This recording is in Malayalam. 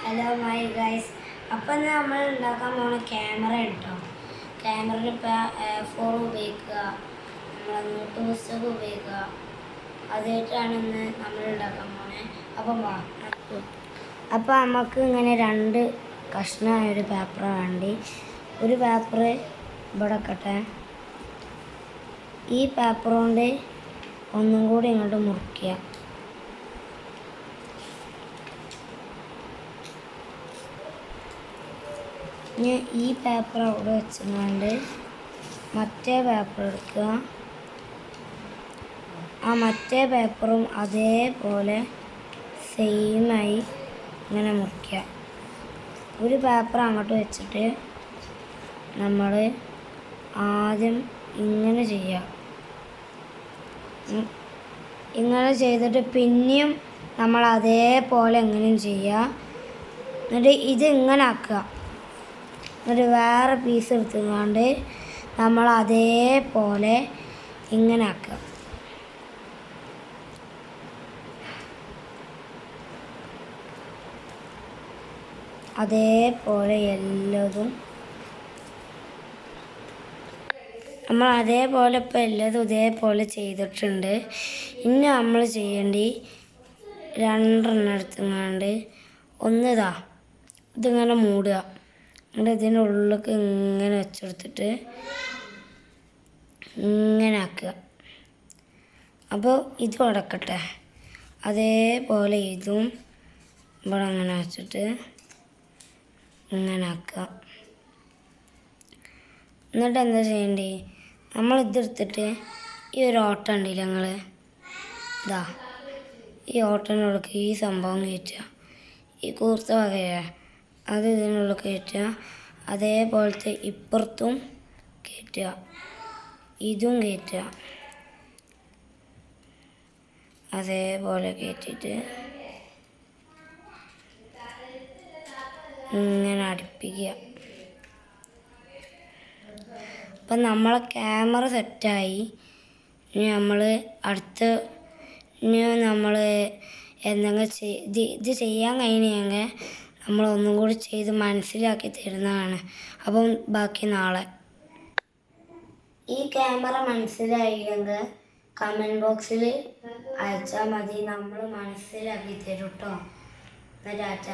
Hello my guys. അപ്പം നമ്മൾ ഉണ്ടാക്കാൻ പോകുന്ന ക്യാമറ കേട്ടോ. ക്യാമറയിൽ ഇപ്പോൾ A4 ഉപയോഗിക്കുക, നമ്മൾ നോട്ട് പുസ്തകം ഉപയോഗിക്കുക. അതായിട്ടാണ് ഇന്ന് നമ്മൾ ഉണ്ടാക്കാൻ പോകുന്നത്. അപ്പം നമുക്ക് ഇങ്ങനെ രണ്ട് കഷ്ണമായ ഒരു പേപ്പർ വേണ്ടി. ഒരു പേപ്പർ ഇവിടെ കട്ടെ. ഈ പേപ്പർ കൊണ്ട് ഒന്നും കൂടി ഇങ്ങോട്ട് മുറിക്കുക. ഇനി ഈ പേപ്പർ അവിടെ വെച്ചുകൊണ്ട് മറ്റേ പേപ്പർ എടുക്കുക. ആ മറ്റേ പേപ്പറും അതേപോലെ സെയിമായി ഇങ്ങനെ മുറിക്കുക. ഒരു പേപ്പർ അങ്ങോട്ട് വെച്ചിട്ട് നമ്മൾ ആദ്യം ഇങ്ങനെ ചെയ്യുക. ഇങ്ങനെ ചെയ്തിട്ട് പിന്നെയും നമ്മൾ അതേപോലെ എങ്ങനെയും ചെയ്യുക. എന്നിട്ട് ഇത് ഇങ്ങനെ ആക്കുക. എന്നിട്ട് വേറെ പീസ് എടുത്തുകൊണ്ട് നമ്മൾ അതേപോലെ ഇങ്ങനെ ആക്കുക. അതേപോലെ എല്ലാതും നമ്മൾ അതേപോലെ ഇപ്പോൾ എല്ലാതും ഇതേപോലെ ചെയ്തിട്ടുണ്ട്. ഇനി നമ്മൾ ചെയ്യേണ്ടി രണ്ടെണ്ണം എടുത്തുകൊണ്ട് ഒന്നിതാ ഇതിങ്ങനെ മൂടുക. എന്നിട്ട് ഇതിൻ്റെ ഉള്ളിലേക്ക് ഇങ്ങനെ വെച്ചെടുത്തിട്ട് ഇങ്ങനെ ആക്കുക. അപ്പോൾ ഇത് ഉടക്കട്ടെ. അതേപോലെ ഇതും ഇവിടെ അങ്ങനെ വെച്ചിട്ട് ഇങ്ങനെ ആക്കുക. എന്നിട്ട് എന്താ ചെയ്യേണ്ടി, നമ്മൾ ഇതെടുത്തിട്ട് ഈ ഒരു ഓട്ടം ഉണ്ടല്ലോ ഞങ്ങൾ ഇതാ ഈ ഓട്ടത്തിനുള്ളിൽ ഈ സംഭവം കയറ്റുക. ഈ കൂർത്ത വകയാണ് അത് ഇതിനുള്ളിൽ കയറ്റുക. അതേപോലത്തെ ഇപ്പുറത്തും കയറ്റുക, ഇതും കയറ്റുക. അതേപോലെ കയറ്റിയിട്ട് ഇങ്ങനെ അടുപ്പിക്കുക. അപ്പം നമ്മളെ ക്യാമറ സെറ്റായി. ഇനി നമ്മൾ നമ്മൾ എന്തെങ്കിലും ഇത് ചെയ്യാൻ കഴിഞ്ഞെങ്കിൽ നമ്മൾ ഒന്നും കൂടി ചെയ്ത് മനസ്സിലാക്കി തരുന്നതാണ്. അപ്പം ബാക്കി നാളെ. ഈ ക്യാമറ മനസ്സിലായില്ലെങ്കിൽ കമൻറ്റ് ബോക്സിൽ അയച്ചാൽ മതി, നമ്മൾ മനസ്സിലാക്കി തരും കേട്ടോ. ടാറ്റ.